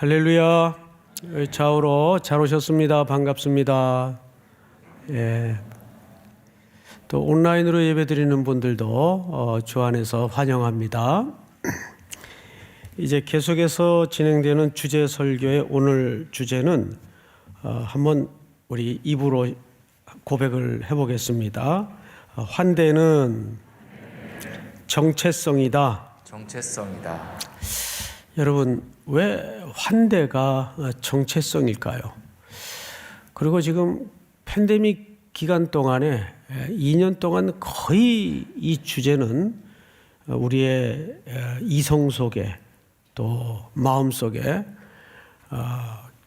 할렐루야. 좌우로 잘 오셨습니다. 반갑습니다. 예. 또 온라인으로 예배드리는 분들도 주 안에서 환영합니다. 이제 계속해서 진행되는 주제 설교의 오늘 주제는 한번 우리 입으로 고백을 해보겠습니다. 환대는 정체성이다. 정체성이다. 여러분, 왜 환대가 정체성일까요? 그리고 지금 팬데믹 기간 동안에 2년 동안 거의 이 주제는 우리의 이성 속에 또 마음 속에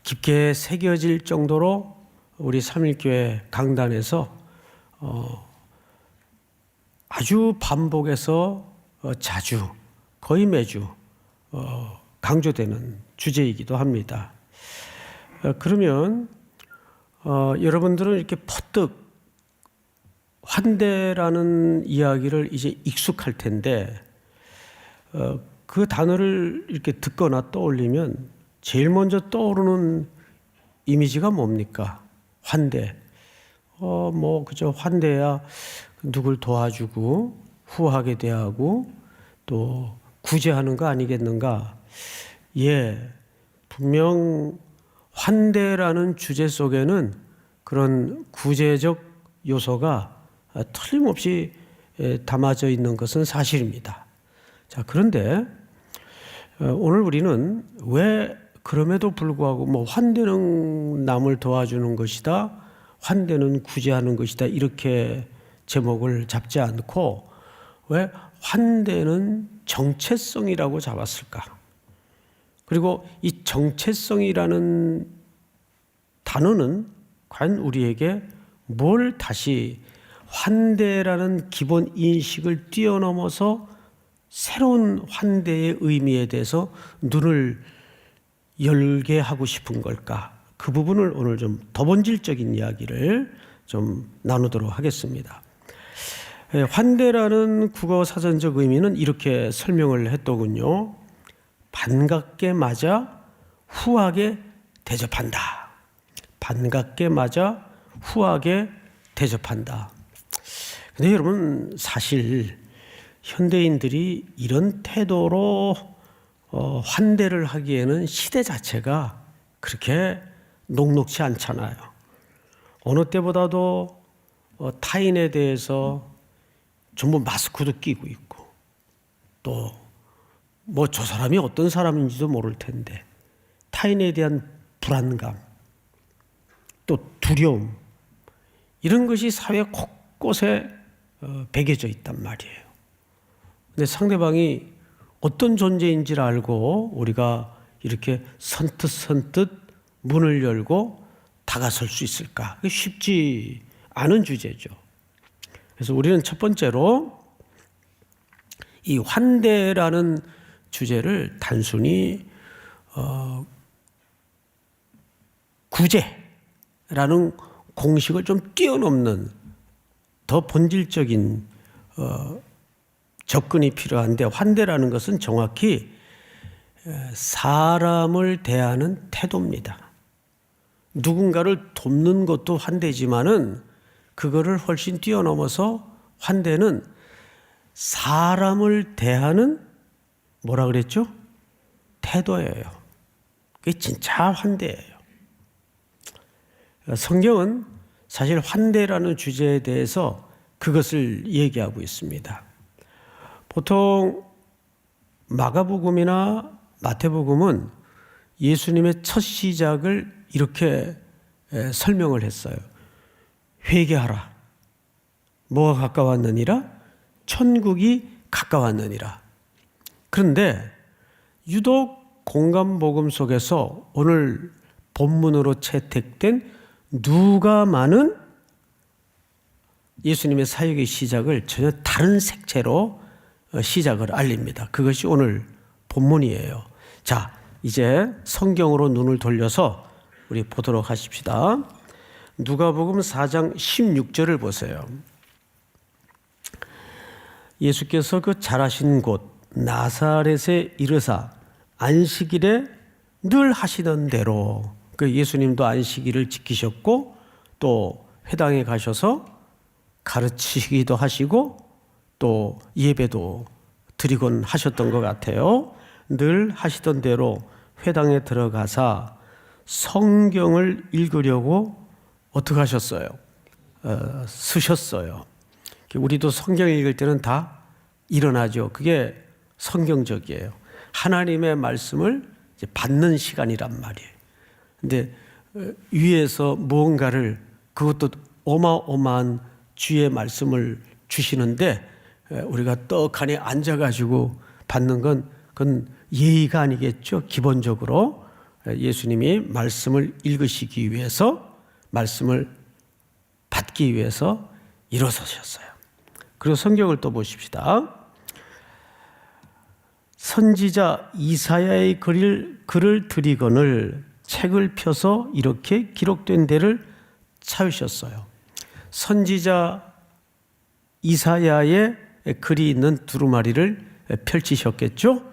깊게 새겨질 정도로 우리 삼일교회 강단에서 아주 반복해서 자주 거의 매주 강조되는 주제이기도 합니다. 그러면 여러분들은 이렇게 퍼뜩 환대라는 이야기를 이제 익숙할 텐데 그 단어를 이렇게 듣거나 떠올리면 제일 먼저 떠오르는 이미지가 뭡니까? 환대. 그저 환대야 누굴 도와주고 후하게 대하고 또 구제하는 거 아니겠는가? 예, 분명 환대라는 주제 속에는 그런 구제적 요소가 틀림없이 담아져 있는 것은 사실입니다. 자, 그런데 오늘 우리는 왜 그럼에도 불구하고 환대는 남을 도와주는 것이다, 환대는 구제하는 것이다 이렇게 제목을 잡지 않고 왜 환대는 정체성이라고 잡았을까? 그리고 이 정체성이라는 단어는 과연 우리에게 뭘 다시 환대라는 기본 인식을 뛰어넘어서 새로운 환대의 의미에 대해서 눈을 열게 하고 싶은 걸까? 그 부분을 오늘 좀 더 본질적인 이야기를 좀 나누도록 하겠습니다. 환대라는 국어 사전적 의미는 이렇게 설명을 했더군요. 반갑게 맞아 후하게 대접한다. 반갑게 맞아 후하게 대접한다. 근데 여러분, 사실 현대인들이 이런 태도로 환대를 하기에는 시대 자체가 그렇게 녹록지 않잖아요. 어느 때보다도 타인에 대해서 전부 마스크도 끼고 있고 또 저 사람이 어떤 사람인지도 모를 텐데 타인에 대한 불안감 또 두려움 이런 것이 사회 곳곳에 배겨져 있단 말이에요. 근데 상대방이 어떤 존재인지를 알고 우리가 이렇게 선뜻 문을 열고 다가설 수 있을까? 그게 쉽지 않은 주제죠. 그래서 우리는 첫 번째로 이 환대라는 주제를 단순히 구제라는 공식을 좀 뛰어넘는 더 본질적인 접근이 필요한데, 환대라는 것은 정확히 사람을 대하는 태도입니다. 누군가를 돕는 것도 환대지만은 그거를 훨씬 뛰어넘어서 환대는 사람을 대하는 뭐라 그랬죠? 태도예요. 그게 진짜 환대예요. 성경은 사실 환대라는 주제에 대해서 그것을 얘기하고 있습니다. 보통 마가복음이나 마태복음은 예수님의 첫 시작을 이렇게 설명을 했어요. 회개하라. 뭐가 가까웠느니라? 천국이 가까웠느니라. 그런데 유독 공감복음 속에서 오늘 본문으로 채택된 누가만은 예수님의 사역의 시작을 전혀 다른 색채로 시작을 알립니다. 그것이 오늘 본문이에요. 자, 이제 성경으로 눈을 돌려서 우리 보도록 하십시다. 누가복음 4장 16절을 보세요. 예수께서 그 자라신 곳 나사렛에 이르사 안식일에 늘 하시던 대로 그 예수님도 안식일을 지키셨고 또 회당에 가셔서 가르치기도 하시고 또 예배도 드리곤 하셨던 것 같아요. 늘 하시던 대로 회당에 들어가서 성경을 읽으려고 어떻게 하셨어요? 쓰셨어요. 우리도 성경 읽을 때는 다 일어나죠. 그게 성경적이에요. 하나님의 말씀을 이제 받는 시간이란 말이에요. 근데 위에서 무언가를 그것도 어마어마한 주의 말씀을 주시는데 우리가 떡하니 앉아가지고 받는 건 그건 예의가 아니겠죠. 기본적으로 예수님이 말씀을 읽으시기 위해서 말씀을 받기 위해서 일어서셨어요. 그리고 성경을 또 보십시다. 선지자 이사야의 글을 드리거늘 책을 펴서 이렇게 기록된 데를 찾으셨어요. 선지자 이사야의 글이 있는 두루마리를 펼치셨겠죠.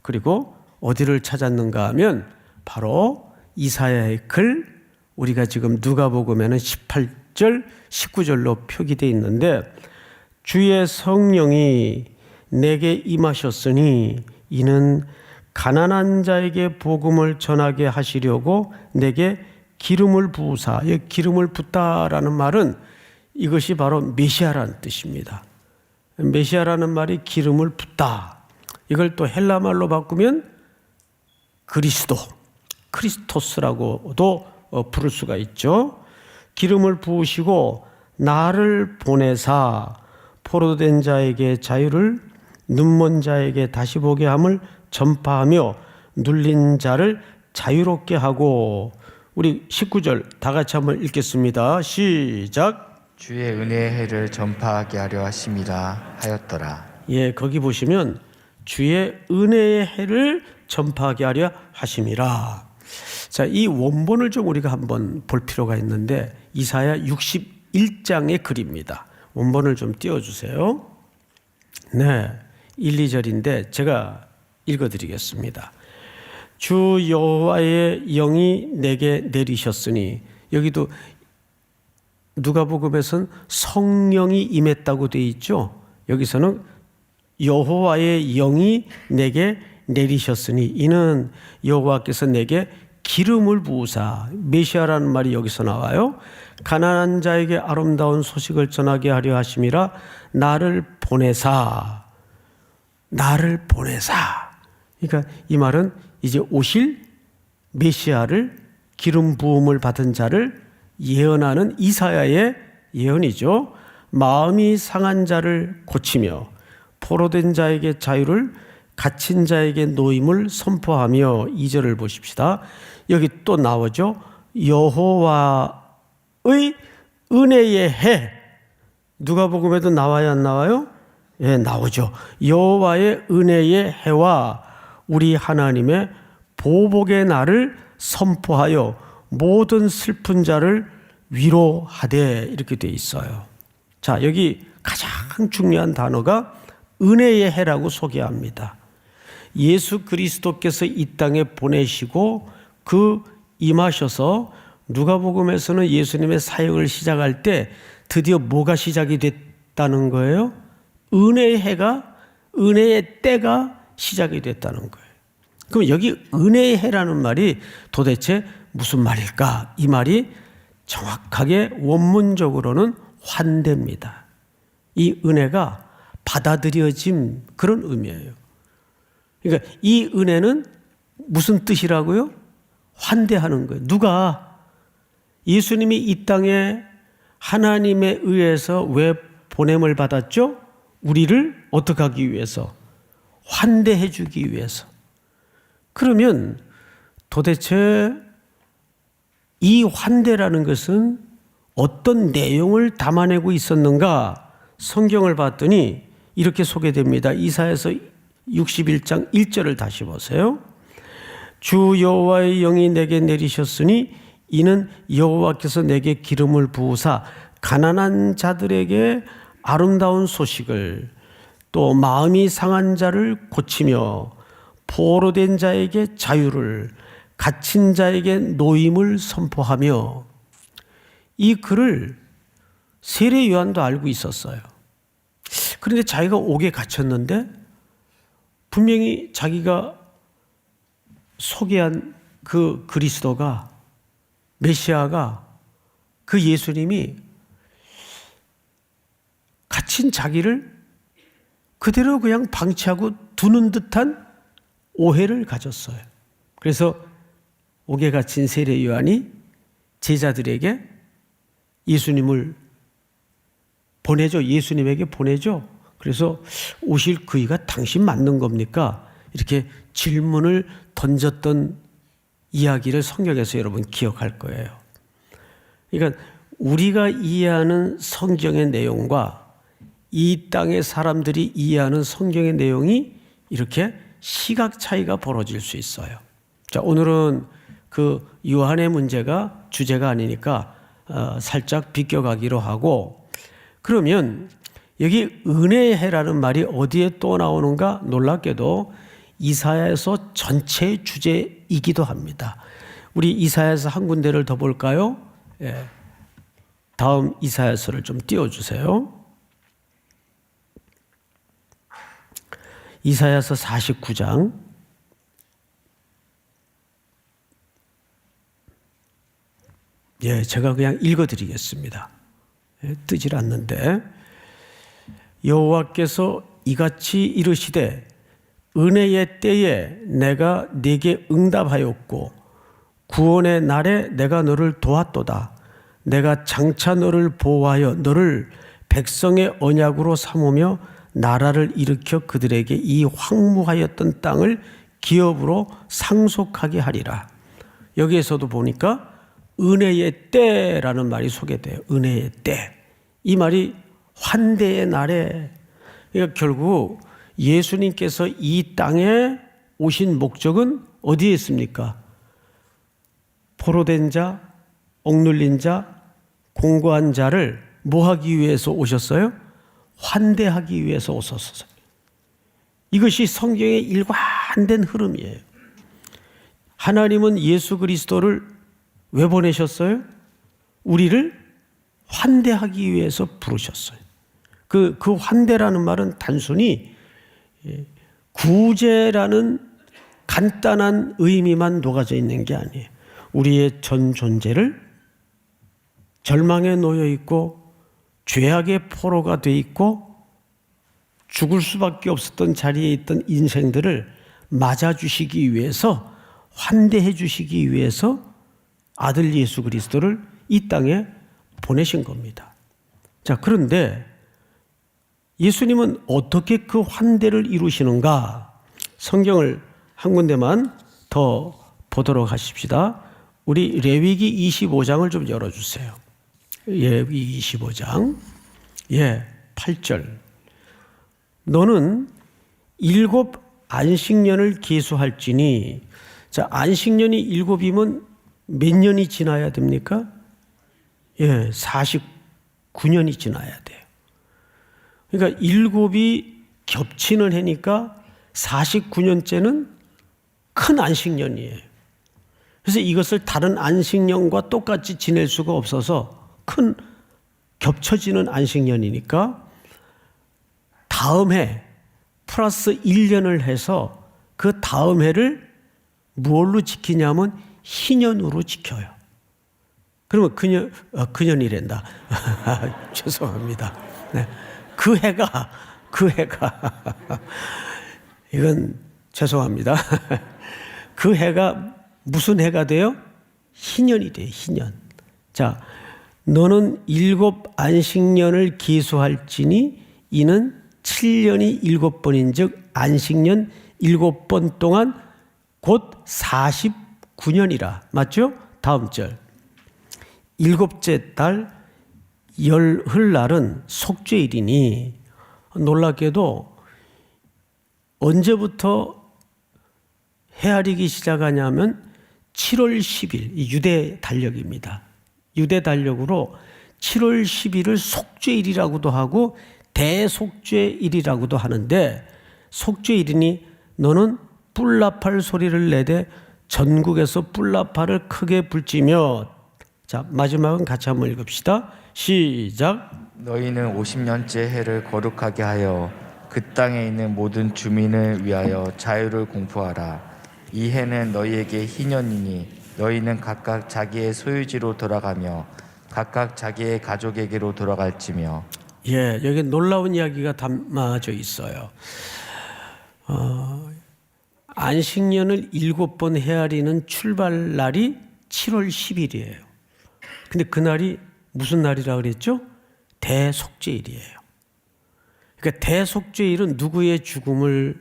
그리고 어디를 찾았는가 하면 바로 이사야의 글, 우리가 지금 누가복음에는 18절, 19절로 표기되어 있는데 주의 성령이 내게 임하셨으니 이는 가난한 자에게 복음을 전하게 하시려고 내게 기름을 부으사. 기름을 붓다라는 말은 이것이 바로 메시아라는 뜻입니다. 메시아라는 말이 기름을 붓다. 이걸 또 헬라말로 바꾸면 그리스도, 크리스토스라고도 부를 수가 있죠. 기름을 부으시고 나를 보내사 포로된 자에게 자유를, 눈먼 자에게 다시 보게 함을 전파하며 눌린 자를 자유롭게 하고. 우리 19절 다 같이 한번 읽겠습니다. 시작. 주의 은혜의 해를 전파하게 하려 하심이라 하였더라. 예, 거기 보시면 주의 은혜의 해를 전파하게 하려 하심이라. 자, 이 원본을 좀 우리가 한번 볼 필요가 있는데 이사야 61장의 글입니다. 원본을 좀 띄워주세요. 네, 1, 2절인데 제가 읽어드리겠습니다. 주 여호와의 영이 내게 내리셨으니, 여기도 누가복음에서는 성령이 임했다고 되어 있죠. 여기서는 여호와의 영이 내게 내리셨으니 이는 여호와께서 내게 기름을 부으사. 메시아라는 말이 여기서 나와요. 가난한 자에게 아름다운 소식을 전하게 하려 하심이라 나를 보내사. 나를 보내사. 그러니까 이 말은 이제 오실 메시아를, 기름 부음을 받은 자를 예언하는 이사야의 예언이죠. 마음이 상한 자를 고치며 포로된 자에게 자유를, 갇힌 자에게 노임을 선포하며. 2절을 보십시다. 여기 또 나오죠. 여호와의 은혜의 해. 누가복음에도 나와요, 안 나와요? 예, 나오죠. 여호와의 은혜의 해와 우리 하나님의 보복의 날을 선포하여 모든 슬픈 자를 위로하되. 이렇게 돼 있어요. 자, 여기 가장 중요한 단어가 은혜의 해라고 소개합니다. 예수 그리스도께서 이 땅에 보내시고 그 임하셔서 누가복음에서는 예수님의 사역을 시작할 때 드디어 뭐가 시작이 됐다는 거예요? 은혜의 해가, 은혜의 때가 시작이 됐다는 거예요. 그럼 여기 은혜의 해라는 말이 도대체 무슨 말일까? 이 말이 정확하게 원문적으로는 환대입니다. 이 은혜가 받아들여짐, 그런 의미예요. 그러니까 이 은혜는 무슨 뜻이라고요? 환대하는 거예요. 누가? 예수님이 이 땅에 하나님에 의해서 왜 보냄을 받았죠? 우리를 어떻게 하기 위해서? 환대해 주기 위해서. 그러면 도대체 이 환대라는 것은 어떤 내용을 담아내고 있었는가? 성경을 봤더니 이렇게 소개됩니다. 이사야서 61장 1절을 다시 보세요. 주 여호와의 영이 내게 내리셨으니 이는 여호와께서 내게 기름을 부으사 가난한 자들에게 아름다운 소식을, 또 마음이 상한 자를 고치며 포로된 자에게 자유를, 갇힌 자에게 노임을 선포하며, 이 글을 세례 요한도 알고 있었어요. 그런데 자기가 옥에 갇혔는데 분명히 자기가 소개한 그 그리스도가, 메시아가, 그 예수님이 갇힌 자기를 그대로 그냥 방치하고 두는 듯한 오해를 가졌어요. 그래서 옥에 갇힌 세례 요한이 제자들에게 예수님을 보내죠. 예수님에게 보내죠. 그래서 오실 그이가 당신 맞는 겁니까? 이렇게 질문을 던졌던 이야기를 성경에서 여러분 기억할 거예요. 그러니까 우리가 이해하는 성경의 내용과 이 땅의 사람들이 이해하는 성경의 내용이 이렇게 시각 차이가 벌어질 수 있어요. 자, 오늘은 그 요한의 문제가 주제가 아니니까 살짝 비껴가기로 하고, 그러면 여기 은혜의 해라는 말이 어디에 또 나오는가? 놀랍게도 이사야서 전체의 주제이기도 합니다. 우리 이사야서 한 군데를 더 볼까요? 예. 다음 이사야서를 좀 띄워주세요. 이사야서 49장. 예, 제가 그냥 읽어드리겠습니다. 예, 뜨질 않는데. 여호와께서 이같이 이르시되 은혜의 때에 내가 네게 응답하였고 구원의 날에 내가 너를 도왔도다. 내가 장차 너를 보호하여 너를 백성의 언약으로 삼으며 나라를 일으켜 그들에게 이 황무하였던 땅을 기업으로 상속하게 하리라. 여기에서도 보니까 은혜의 때라는 말이 소개돼요. 은혜의 때. 이 말이 환대의 날에, 그러니까 결국 예수님께서 이 땅에 오신 목적은 어디에 있습니까? 포로된 자, 억눌린 자, 공고한 자를 뭐 하기 위해서 오셨어요? 환대하기 위해서 오셨어요. 이것이 성경의 일관된 흐름이에요. 하나님은 예수 그리스도를 왜 보내셨어요? 우리를 환대하기 위해서 부르셨어요. 그 환대라는 말은 단순히 구제라는 간단한 의미만 녹아져 있는 게 아니에요. 우리의 전 존재를 절망에 놓여 있고 죄악의 포로가 돼 있고 죽을 수밖에 없었던 자리에 있던 인생들을 맞아주시기 위해서, 환대해 주시기 위해서 아들 예수 그리스도를 이 땅에 보내신 겁니다. 자, 그런데 예수님은 어떻게 그 환대를 이루시는가? 성경을 한 군데만 더 보도록 하십시다. 우리 레위기 25장을 좀 열어주세요. 레위기 25장 8절. 너는 7 안식년을 계수할지니. 자, 안식년이 7이면 몇 년이 지나야 됩니까? 49년이 지나야 돼요. 그러니까 7이 겹치는 해니까 49년째는 큰 안식년이에요. 그래서 이것을 다른 안식년과 똑같이 지낼 수가 없어서 큰 겹쳐지는 안식년이니까 다음 해 플러스 1년을 해서 그 다음 해를 무엇로 지키냐면 희년으로 지켜요. 그러면 그년이란다. 죄송합니다. 네. 그 해가 이건 죄송합니다. 그 해가 무슨 해가 돼요? 희년이 돼요. 희년. 자, 너는 7 안식년을 계수할지니 이는 7년이 7번인 즉 안식년 7번 동안 곧 49년이라. 맞죠? 다음 절. 7째 달 열흘날은 속죄일이니. 놀랍게도 언제부터 헤아리기 시작하냐면 7월 10일, 유대 달력입니다. 유대 달력으로 7월 10일을 속죄일이라고도 하고 대속죄일이라고도 하는데, 속죄일이니 너는 뿔나팔 소리를 내되 전국에서 뿔나팔을 크게 불지며. 자, 마지막은 같이 한번 읽읍시다. 시작. 너희는 50년째 해를 거룩하게 하여 그 땅에 있는 모든 주민을 위하여 자유를 공포하라. 이 해는 너희에게 희년이니 너희는 각각 자기의 소유지로 돌아가며 각각 자기의 가족에게로 돌아갈지며. 예, 여기 놀라운 이야기가 담아져 있어요. 안식년을 7번 헤아리는 출발 날이 7월 10일이에요. 근데 그날이 무슨 날이라 그랬죠? 대속죄일이에요. 그러니까 대속죄일은 누구의 죽음을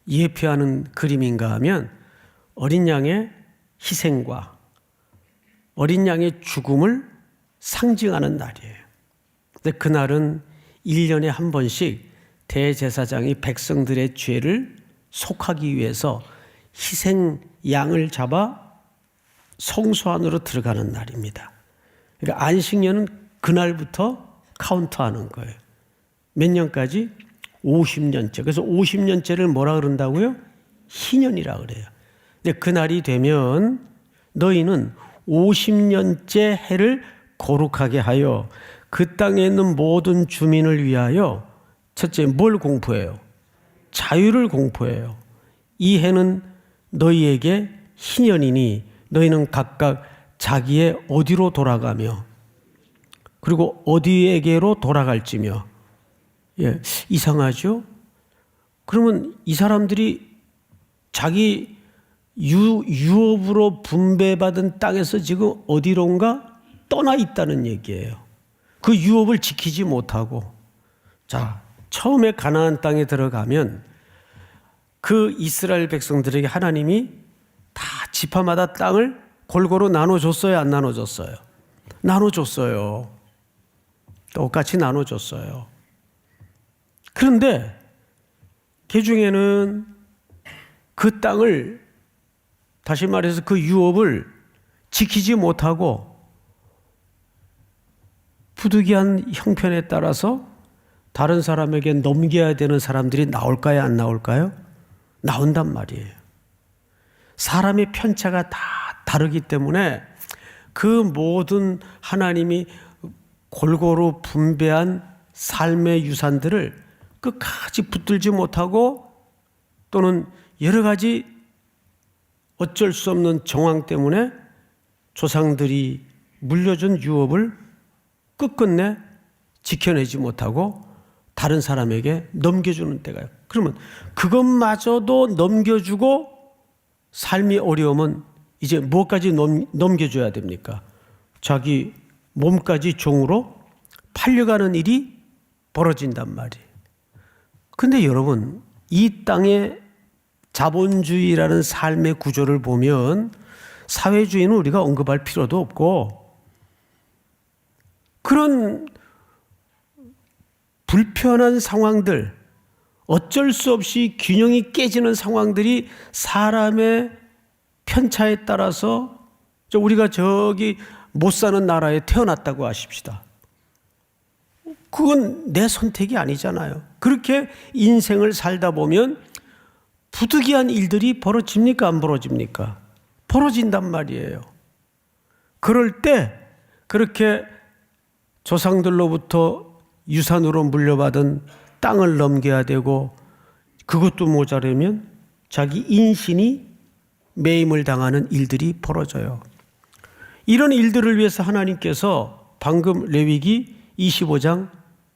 예표하는 그림인가 하면 어린 양의 희생과 어린 양의 죽음을 상징하는 날이에요. 근데 그날은 1년에 한 번씩 대제사장이 백성들의 죄를 속하기 위해서 희생 양을 잡아 성소 안으로 들어가는 날입니다. 그러니까 안식년은 그날부터 카운트하는 거예요. 몇 년까지? 50년째. 그래서 50년째를 뭐라 그런다고요? 희년이라 그래요. 근데 그날이 되면 너희는 50년째 해를 거룩하게 하여 그 땅에 있는 모든 주민을 위하여 첫째 뭘 공포해요? 자유를 공포해요. 이 해는 너희에게 희년이니 너희는 각각 자기의 어디로 돌아가며 그리고 어디에게로 돌아갈지며. 예, 이상하죠? 그러면 이 사람들이 자기 유업으로 분배받은 땅에서 지금 어디론가 떠나 있다는 얘기예요. 그 유업을 지키지 못하고. 자, 처음에 가나안 땅에 들어가면 그 이스라엘 백성들에게 하나님이 다 지파마다 땅을 골고루 나눠줬어요, 안 나눠줬어요? 나눠줬어요. 똑같이 나눠줬어요. 그런데 그 중에는 그 땅을, 다시 말해서 그 유업을 지키지 못하고 부득이한 형편에 따라서 다른 사람에게 넘겨야 되는 사람들이 나올까요, 안 나올까요? 나온단 말이에요. 사람의 편차가 다 다르기 때문에 그 모든 하나님이 골고루 분배한 삶의 유산들을 끝까지 붙들지 못하고 또는 여러 가지 어쩔 수 없는 정황 때문에 조상들이 물려준 유업을 끝끝내 지켜내지 못하고 다른 사람에게 넘겨주는 때가요. 그러면 그것마저도 넘겨주고 삶이 어려우면 이제 무엇까지 넘겨줘야 됩니까? 자기 몸까지 종으로 팔려가는 일이 벌어진단 말이에요. 근데 여러분, 이 땅의 자본주의라는 삶의 구조를 보면 사회주의는 우리가 언급할 필요도 없고 그런 불편한 상황들, 어쩔 수 없이 균형이 깨지는 상황들이 사람의 편차에 따라서 우리가 저기 못 사는 나라에 태어났다고 하십시다. 그건 내 선택이 아니잖아요. 그렇게 인생을 살다 보면 부득이한 일들이 벌어집니까? 안 벌어집니까? 벌어진단 말이에요. 그럴 때 그렇게 조상들로부터 유산으로 물려받은 땅을 넘겨야 되고 그것도 모자라면 자기 인신이 매임을 당하는 일들이 벌어져요. 이런 일들을 위해서 하나님께서 방금 레위기 25장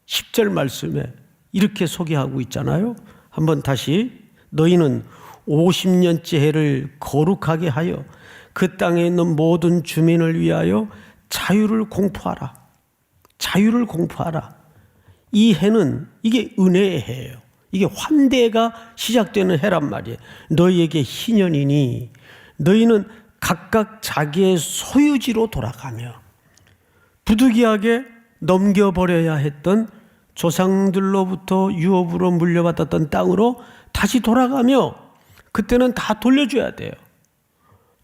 10절 말씀에 이렇게 소개하고 있잖아요. 한번 다시 너희는 50년째 해를 거룩하게 하여 그 땅에 있는 모든 주민을 위하여 자유를 공포하라. 자유를 공포하라. 이 해는 이게 은혜의 해예요. 이게 환대가 시작되는 해란 말이에요. 너희에게 희년이니 너희는 각각 자기의 소유지로 돌아가며 부득이하게 넘겨버려야 했던 조상들로부터 유업으로 물려받았던 땅으로 다시 돌아가며 그때는 다 돌려줘야 돼요.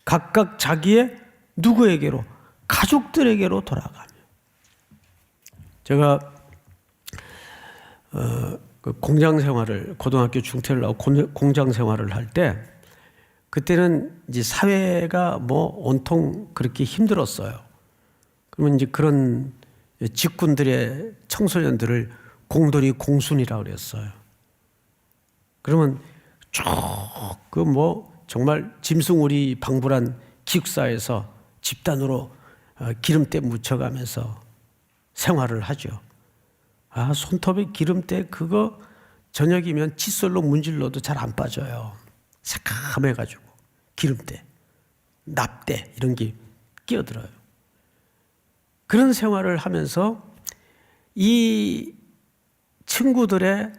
각각 자기의 누구에게로? 가족들에게로 돌아가며. 제가 그 공장 생활을 고등학교 중퇴를 하고 공장 생활을 할 때 그때는 이제 사회가 뭐 온통 그렇게 힘들었어요. 그러면 이제 그런 직군들의 청소년들을 공돌이 공순이라고 그랬어요. 그러면 쭉 그 뭐 정말 짐승우리 방불한 기숙사에서 집단으로 기름때 묻혀가면서 생활을 하죠. 아, 손톱에 기름때 그거 저녁이면 칫솔로 문질러도 잘 안 빠져요. 새카매가지고 기름때, 납때 이런 게 끼어들어요. 그런 생활을 하면서 이 친구들의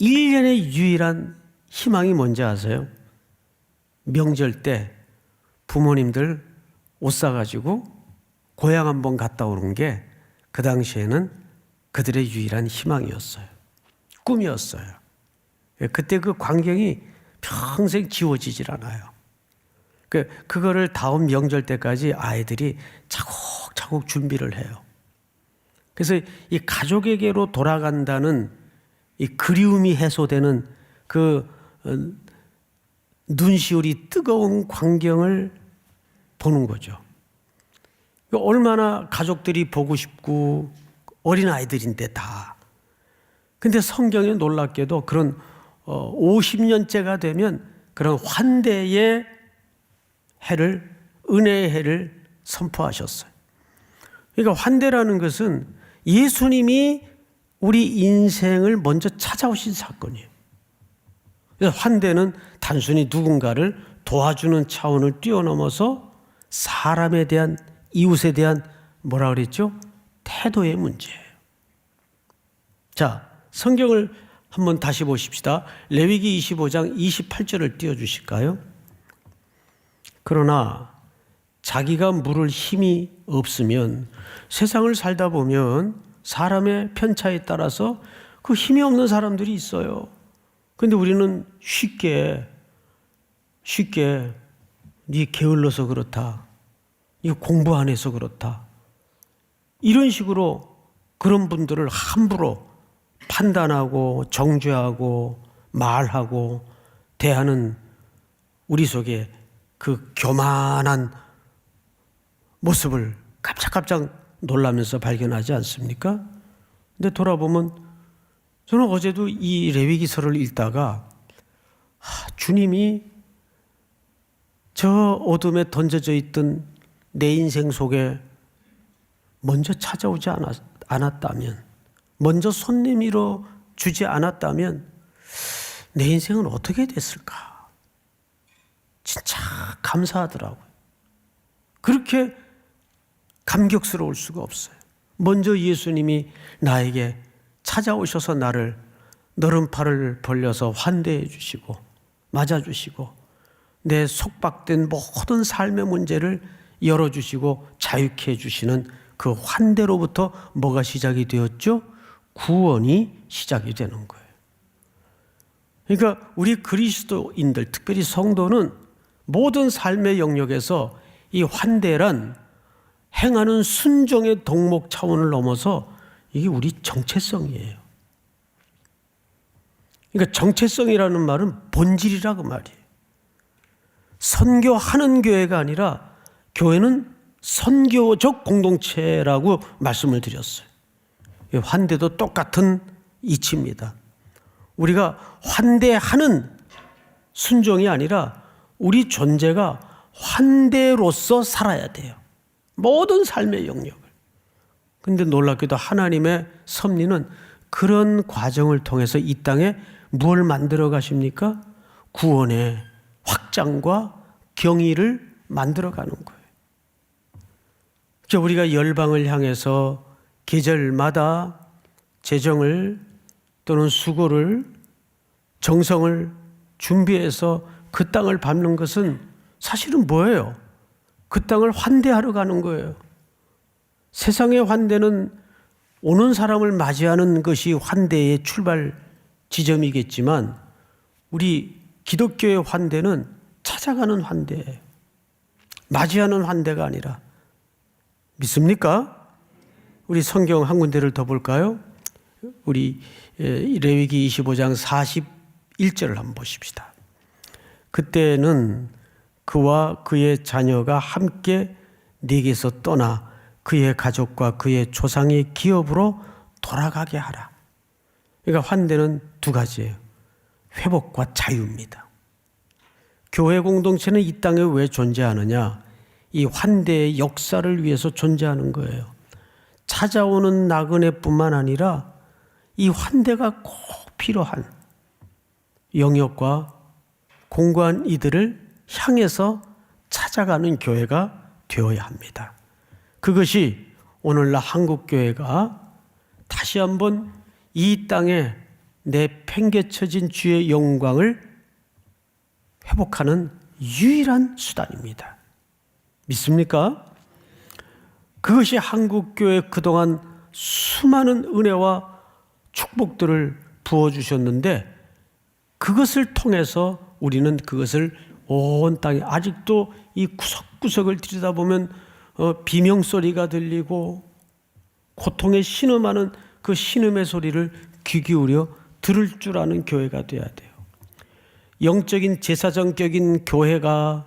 1년의 유일한 희망이 뭔지 아세요? 명절 때 부모님들 옷 사가지고 고향 한번 갔다 오는 게 그 당시에는 그들의 유일한 희망이었어요. 꿈이었어요. 그때 그 광경이 평생 지워지질 않아요. 그거를 다음 명절 때까지 아이들이 차곡차곡 준비를 해요. 그래서 이 가족에게로 돌아간다는 이 그리움이 해소되는 그 눈시울이 뜨거운 광경을 보는 거죠. 얼마나 가족들이 보고 싶고 어린아이들인데 다. 근데 성경에 놀랍게도 그런 50년째가 되면 그런 환대의 해를, 은혜의 해를 선포하셨어요. 그러니까 환대라는 것은 예수님이 우리 인생을 먼저 찾아오신 사건이에요. 그래서 환대는 단순히 누군가를 도와주는 차원을 뛰어넘어서 사람에 대한, 이웃에 대한 뭐라 그랬죠? 태도의 문제예요. 자, 성경을 한번 다시 보십시다. 레위기 25장 28절을 띄워주실까요? 그러나 자기가 물을 힘이 없으면 세상을 살다 보면 사람의 편차에 따라서 그 힘이 없는 사람들이 있어요. 근데 우리는 쉽게 네 게을러서 그렇다. 네 공부 안 해서 그렇다. 이런 식으로 그런 분들을 함부로 판단하고 정죄하고 말하고 대하는 우리 속에 그 교만한 모습을 깜짝깜짝 놀라면서 발견하지 않습니까? 근데 돌아보면 저는 어제도 이 레위기서를 읽다가 주님이 저 어둠에 던져져 있던 내 인생 속에 먼저 찾아오지 않았다면, 먼저 손 내밀어 주지 않았다면 내 인생은 어떻게 됐을까? 진짜 감사하더라고요. 그렇게 감격스러울 수가 없어요. 먼저 예수님이 나에게 찾아오셔서 나를 너른 팔을 벌려서 환대해 주시고 맞아주시고 내 속박된 모든 삶의 문제를 열어주시고 자유케 해주시는 그 환대로부터 뭐가 시작이 되었죠? 구원이 시작이 되는 거예요. 그러니까 우리 그리스도인들, 특별히 성도는 모든 삶의 영역에서 이 환대란 행하는 순종의 덕목 차원을 넘어서 이게 우리 정체성이에요. 그러니까 정체성이라는 말은 본질이라고 말이에요. 선교하는 교회가 아니라 교회는 선교적 공동체라고 말씀을 드렸어요. 환대도 똑같은 이치입니다. 우리가 환대하는 순종이 아니라 우리 존재가 환대로서 살아야 돼요. 모든 삶의 영역을. 그런데 놀랍게도 하나님의 섭리는 그런 과정을 통해서 이 땅에 무엇을 만들어 가십니까? 구원의 확장과 경의를 만들어 가는 거예요. 우리가 열방을 향해서 계절마다 재정을 또는 수고를 정성을 준비해서 그 땅을 밟는 것은 사실은 뭐예요? 그 땅을 환대하러 가는 거예요. 세상의 환대는 오는 사람을 맞이하는 것이 환대의 출발 지점이겠지만 우리 기독교의 환대는 찾아가는 환대예요. 맞이하는 환대가 아니라. 믿습니까? 우리 성경 한 군데를 더 볼까요? 우리 레위기 25장 41절을 한번 보십시다. 그때는 그와 그의 자녀가 함께 네게서 떠나 그의 가족과 그의 조상의 기업으로 돌아가게 하라. 그러니까 환대는 두 가지예요. 회복과 자유입니다. 교회 공동체는 이 땅에 왜 존재하느냐? 이 환대의 역사를 위해서 존재하는 거예요. 찾아오는 나그네뿐만 아니라 이 환대가 꼭 필요한 영역과 공고한 이들을 향해서 찾아가는 교회가 되어야 합니다. 그것이 오늘날 한국교회가 다시 한번 이 땅에 내팽개쳐진 주의 영광을 회복하는 유일한 수단입니다. 믿습니까? 그것이 한국교회 그동안 수많은 은혜와 축복들을 부어주셨는데 그것을 통해서 우리는 그것을 온 땅에 아직도 이 구석구석을 들여다보면 비명소리가 들리고 고통에 신음하는 그 신음의 소리를 귀 기울여 들을 줄 아는 교회가 돼야 돼요. 영적인 제사장격인 교회가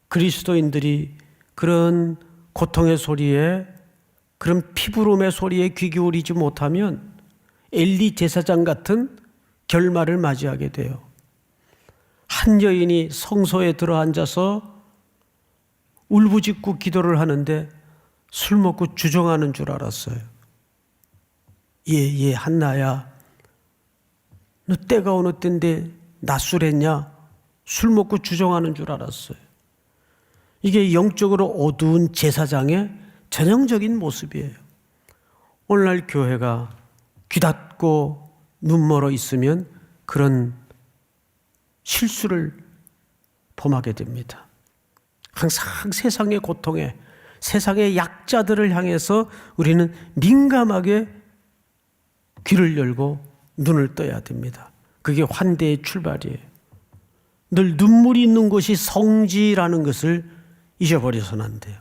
그리스도인들이 그런 고통의 소리에 그런 피부름의 소리에 귀 기울이지 못하면 엘리 제사장 같은 결말을 맞이하게 돼요. 한 여인이 성소에 들어앉아서 울부짖고 기도를 하는데 술 먹고 주정하는 줄 알았어요. 예, 한나야, 너 때가 어느 때인데 낮술했냐? 술 먹고 주정하는 줄 알았어요. 이게 영적으로 어두운 제사장의 전형적인 모습이에요. 오늘날 교회가 귀 닫고 눈 멀어 있으면 그런 실수를 범하게 됩니다. 항상 세상의 고통에, 세상의 약자들을 향해서 우리는 민감하게 귀를 열고 눈을 떠야 됩니다. 그게 환대의 출발이에요. 늘 눈물이 있는 곳이 성지라는 것을 잊어버려서는 안 돼요.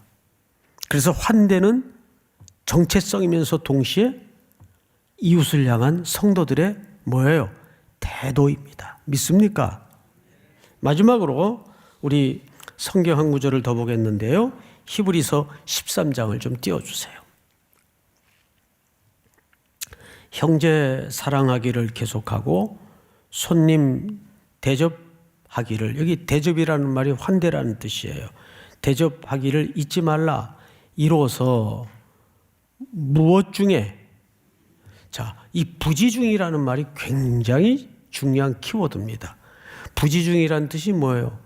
그래서 환대는 정체성이면서 동시에 이웃을 향한 성도들의 뭐예요? 태도입니다. 믿습니까? 마지막으로 우리 성경 한 구절을 더 보겠는데요. 히브리서 13장을 좀 띄워주세요. 형제 사랑하기를 계속하고 손님 대접하기를, 여기 대접이라는 말이 환대라는 뜻이에요. 대접하기를 잊지 말라. 이로써 무엇 중에, 자, 이 부지중이라는 말이 굉장히 중요한 키워드입니다. 부지중이라는 뜻이 뭐예요?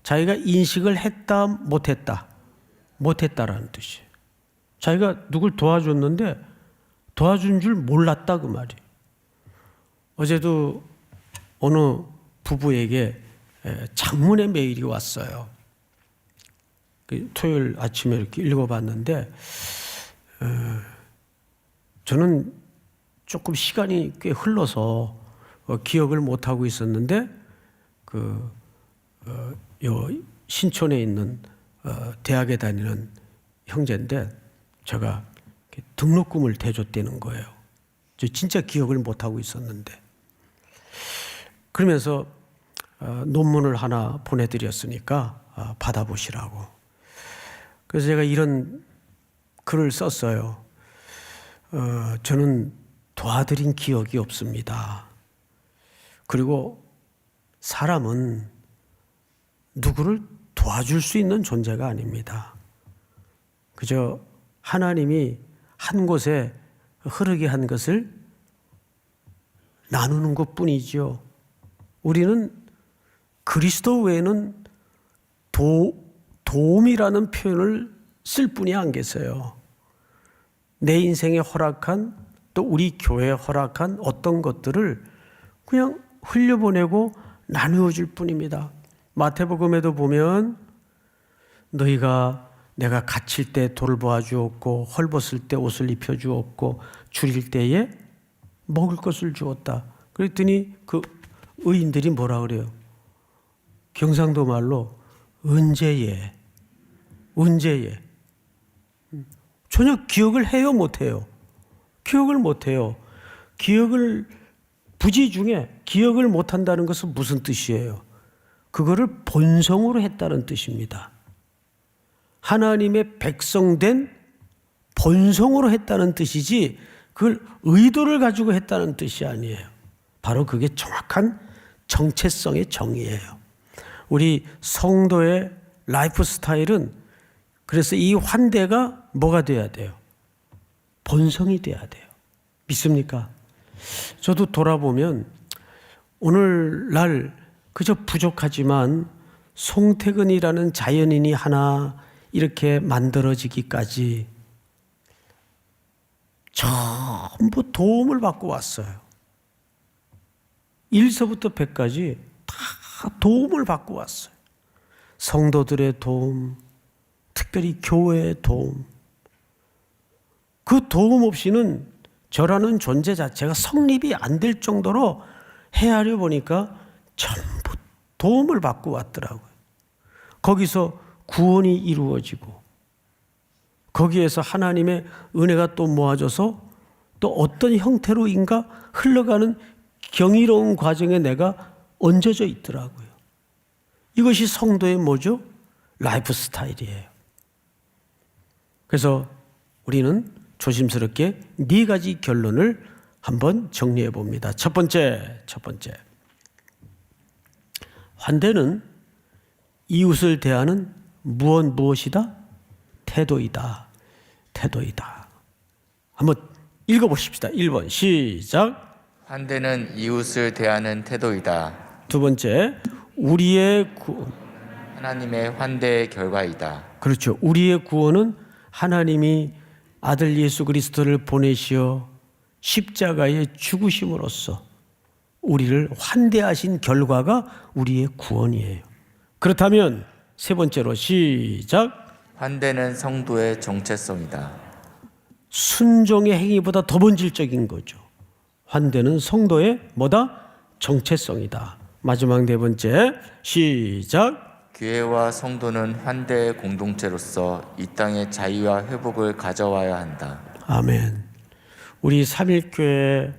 자기가 인식을 했다, 못했다. 못했다라는 뜻이에요. 자기가 누굴 도와줬는데 도와준 줄 몰랐다 그 말이에요. 어제도 어느 부부에게 장문의 메일이 왔어요. 토요일 아침에 이렇게 읽어봤는데 저는 조금 시간이 꽤 흘러서 기억을 못하고 있었는데 신촌에 있는 대학에 다니는 형제인데 제가 등록금을 대줬다는 거예요. 저 진짜 기억을 못하고 있었는데 그러면서 논문을 하나 보내드렸으니까 받아보시라고. 그래서 제가 이런 글을 썼어요. 저는 도와드린 기억이 없습니다. 그리고 사람은 누구를 도와줄 수 있는 존재가 아닙니다. 그저 하나님이 한 곳에 흐르게 한 것을 나누는 것뿐이죠. 우리는 그리스도 외에는 도움이라는 표현을 쓸 분이 안 계세요. 내 인생에 허락한, 또 우리 교회에 허락한 어떤 것들을 그냥 흘려보내고 나누어 줄 뿐입니다. 마태복음에도 보면 너희가 내가 갇힐 때 돌보아 주었고 헐벗을 때 옷을 입혀 주었고 줄일 때에 먹을 것을 주었다. 그랬더니 그 의인들이 뭐라 그래요? 경상도 말로 언제예? 전혀 기억을 해요, 못해요? 기억을 못해요. 부지 중에 기억을 못한다는 것은 무슨 뜻이에요? 그거를 본성으로 했다는 뜻입니다. 하나님의 백성된 본성으로 했다는 뜻이지 그걸 의도를 가지고 했다는 뜻이 아니에요. 바로 그게 정확한 정체성의 정의예요. 우리 성도의 라이프 스타일은 그래서 이 환대가 뭐가 돼야 돼요? 본성이 돼야 돼요. 믿습니까? 저도 돌아보면 오늘날 그저 부족하지만 송태근이라는 자연인이 하나 이렇게 만들어지기까지 전부 도움을 받고 왔어요. 1서부터 100까지 다 도움을 받고 왔어요. 성도들의 도움, 특별히 교회의 도움. 그 도움 없이는 저라는 존재 자체가 성립이 안 될 정도로 헤아려 보니까 전부 도움을 받고 왔더라고요. 거기서 구원이 이루어지고 거기에서 하나님의 은혜가 또 모아져서 또 어떤 형태로인가 흘러가는 경이로운 과정에 내가 얹어져 있더라고요. 이것이 성도의 뭐죠? 라이프 스타일이에요. 그래서 우리는 조심스럽게 4가지 결론을 한번 정리해 봅니다. 첫 번째. 환대는 이웃을 대하는 무엇이다? 태도이다. 한번 읽어보십시다. 1번 시작. 환대는 이웃을 대하는 태도이다. 두 번째, 우리의 하나님의 환대의 결과이다. 그렇죠. 우리의 구원은 하나님이 아들 예수 그리스도를 보내시어 십자가에 죽으심으로써 우리를 환대하신 결과가 우리의 구원이에요. 그렇다면 세 번째로 시작. 환대는 성도의 정체성이다. 순종의 행위보다 더 본질적인 거죠. 환대는 성도의 뭐다? 정체성이다. 마지막 4번째 시작. 교회와 성도는 환대의 공동체로서 이 땅의 자유와 회복을 가져와야 한다. 아멘. 우리 삼일교회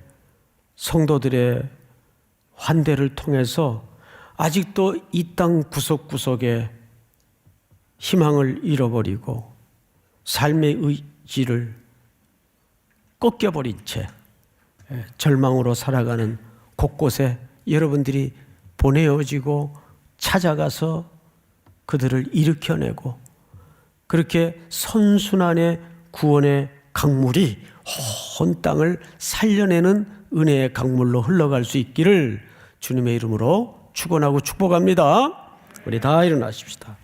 성도들의 환대를 통해서 아직도 이 땅 구석구석에 희망을 잃어버리고 삶의 의지를 꺾여버린 채 절망으로 살아가는 곳곳에 여러분들이 보내어지고 찾아가서 그들을 일으켜내고 그렇게 선순환의 구원의 강물이 온 땅을 살려내는 은혜의 강물로 흘러갈 수 있기를 주님의 이름으로 축원하고 축복합니다. 우리 다 일어나십시다.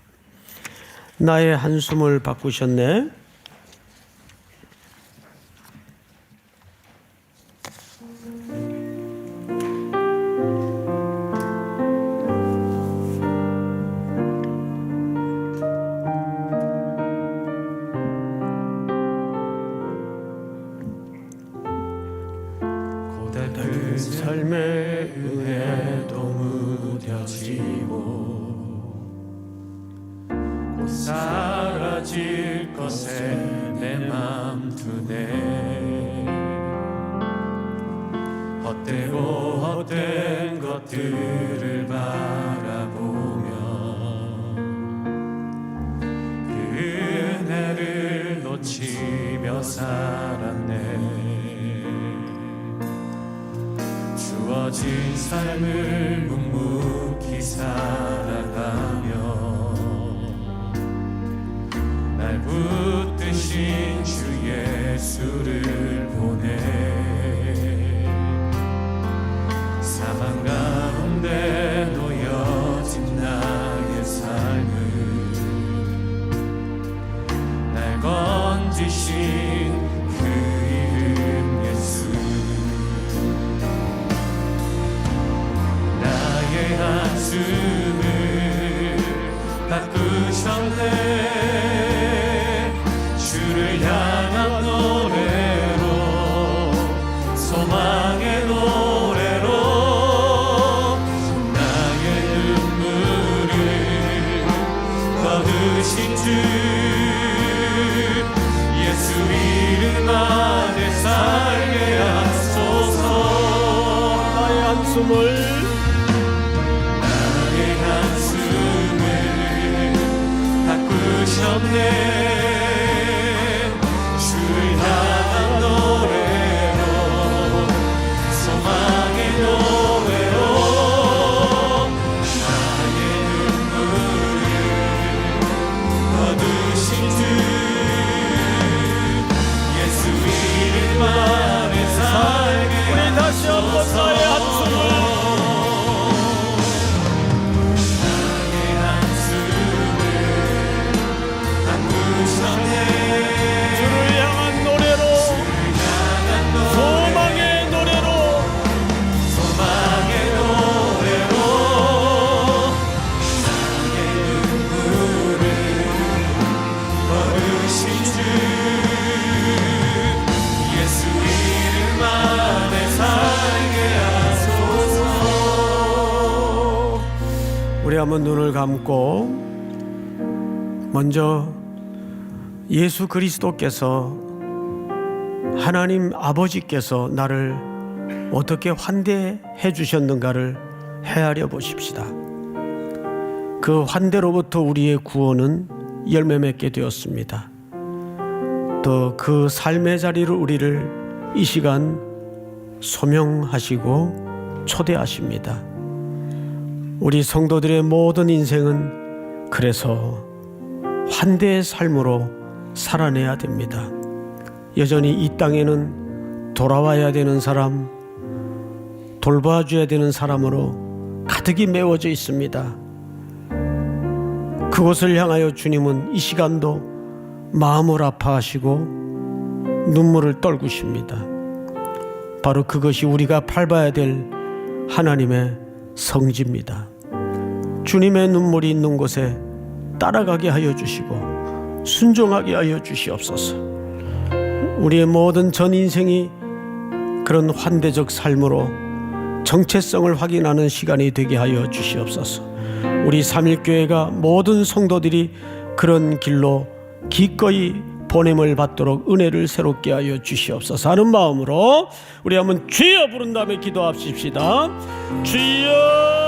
나의 한숨을 바꾸셨네. 고달픈 삶의 은혜도 무뎌지고 곧 사라질 것에 내 맘 두네. 헛되고 헛된 것들을 바라보며 그 은혜를 놓치며 살았네. 주어진 삶을 묵묵히 살아가며 날 붙드신 주 예수를 보내. 사망 가운데 놓여진 나의 삶을 날 건지신 그 이름 예수. 나의 한숨을 바꾸셨네. 주를 향한 노래로 소망의 노래로 나의 눈물을 거두신 주 예수 이름 안에 살게 하소서. 나의 한숨을 없네. 주를 향한 노래로 소망의 노래로 나의 눈물을 거두신 주 예수 이름 안에 살게 우리 다시 한번 나의 한숨을 주를 향한 노래로 소망의 노래로 나의 눈물을 거두신 주 예수 이름 안에 살게 하소서. 우리 한번 눈을 감고 먼저 예수 그리스도께서 하나님 아버지께서 나를 어떻게 환대해 주셨는가를 헤아려 보십시다. 그 환대로부터 우리의 구원은 열매 맺게 되었습니다. 또 그 삶의 자리를 우리를 이 시간 소명하시고 초대하십니다. 우리 성도들의 모든 인생은 그래서 환대의 삶으로 살아내야 됩니다. 여전히 이 땅에는 돌아와야 되는 사람, 돌봐줘야 되는 사람으로 가득히 메워져 있습니다. 그곳을 향하여 주님은 이 시간도 마음을 아파하시고 눈물을 떨구십니다. 바로 그것이 우리가 밟아야 될 하나님의 성지입니다. 주님의 눈물이 있는 곳에 따라가게 하여 주시고 순종하게 하여 주시옵소서. 우리의 모든 전 인생이 그런 환대적 삶으로 정체성을 확인하는 시간이 되게 하여 주시옵소서. 우리 삼일교회가 모든 성도들이 그런 길로 기꺼이 보냄을 받도록 은혜를 새롭게 하여 주시옵소서 하는 마음으로 우리 한번 주여 부른 다음에 기도합시다. 주여